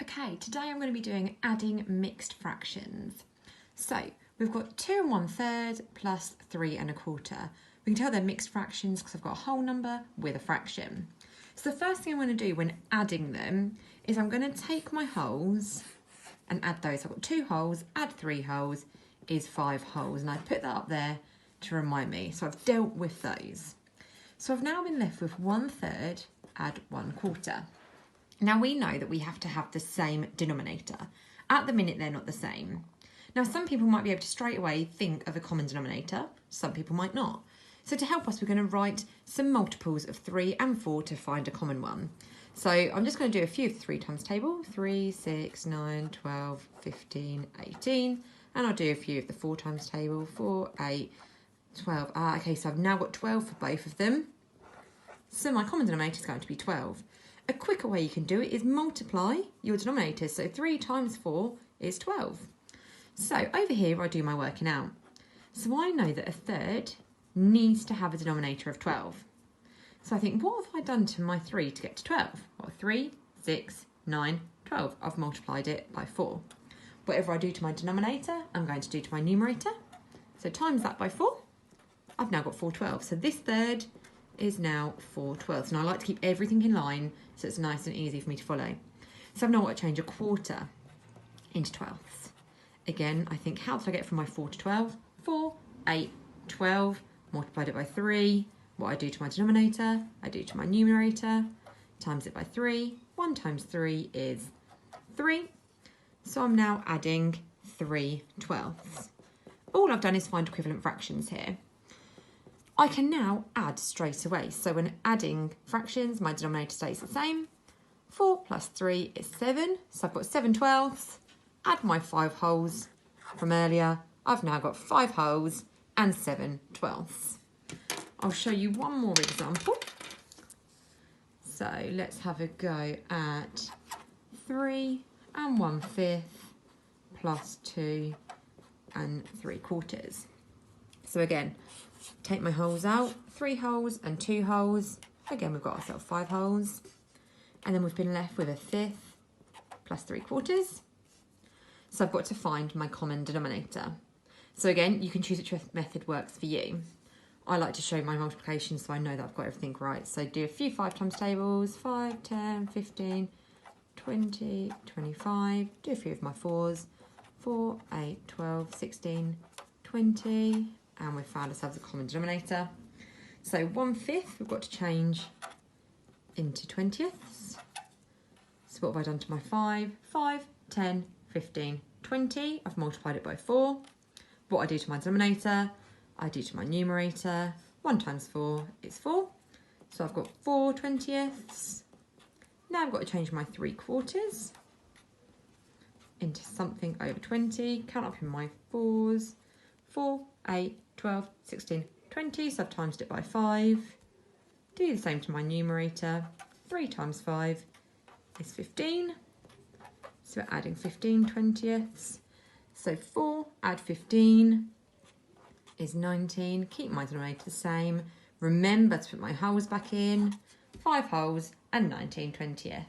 Okay, today I'm going to be doing adding mixed fractions. So we've got 2 1/3 plus 3 1/4. We can tell they're mixed fractions because I've got a whole number with a fraction. So the first thing I'm going to do when adding them is I'm going to take my wholes and add those. I've got 2 wholes, add 3 wholes is 5 wholes, and I put that up there to remind me. So I've dealt with those. So I've now been left with 1/3 add 1/4. Now we know that we have to have the same denominator. At the minute they're not the same. Now some people might be able to straight away think of a common denominator, some people might not. So to help us we're going to write some multiples of 3 and 4 to find a common one. So I'm just going to do a few of the 3 times table, 3, 6, 9, 12, 15, 18, and I'll do a few of the 4 times table, 4, 8, 12. Okay, so I've now got 12 for both of them. So my common denominator is going to be 12. A quicker way you can do it is multiply your denominators. So 3 times 4 is 12. So over here I do my working out. So I know that 1/3 needs to have a denominator of 12. So I think, what have I done to my 3 to get to 12? Well, 3, 6, 9, 12. I've multiplied it by 4. Whatever I do to my denominator, I'm going to do to my numerator. So times that by 4. I've now got 4 12. So this third is now 4 12. And I like to keep everything in line so it's nice and easy for me to follow. So I've now got to change a quarter into 12ths. Again, I think, how did I get from my 4 to 12? 4, 8, 12, multiplied it by 3. What I do to my denominator, I do to my numerator, times it by 3. 1 times 3 is 3. So I'm now adding 3 12ths. All I've done is find equivalent fractions here. I can now add straight away. So when adding fractions, my denominator stays the same. 4 plus 3 is 7. So I've got 7 12ths. Add my 5 wholes from earlier. I've now got 5 wholes and 7 12ths. I'll show you one more example. So let's have a go at 3 1/5 plus 2 3/4. So again, take my wholes out, 3 wholes and 2 wholes. Again, we've got ourselves 5 wholes. And then we've been left with 1/5 plus 3/4. So I've got to find my common denominator. So again, you can choose which method works for you. I like to show my multiplication so I know that I've got everything right. So do a few 5 times tables, 5, 10, 15, 20, 25. Do a few of my 4s, 4, 8, 12, 16, 20. And we've found ourselves a common denominator. So 1/5 we've got to change into 20ths. So what have I done to my 5? 5, 10, 15, 20. I've multiplied it by 4. What I do to my denominator, I do to my numerator. 1 times 4 is 4. So I've got 4 20ths. Now I've got to change my 3/4 into something over 20. Count up in my 4s. 4, 8, 12, 16, 20. So I've timesed it by 5. Do the same to my numerator. 3 times 5 is 15. So we're adding 15 20ths. So 4 add 15 is 19. Keep my denominator the same. Remember to put my wholes back in. 5 wholes and 19 20ths.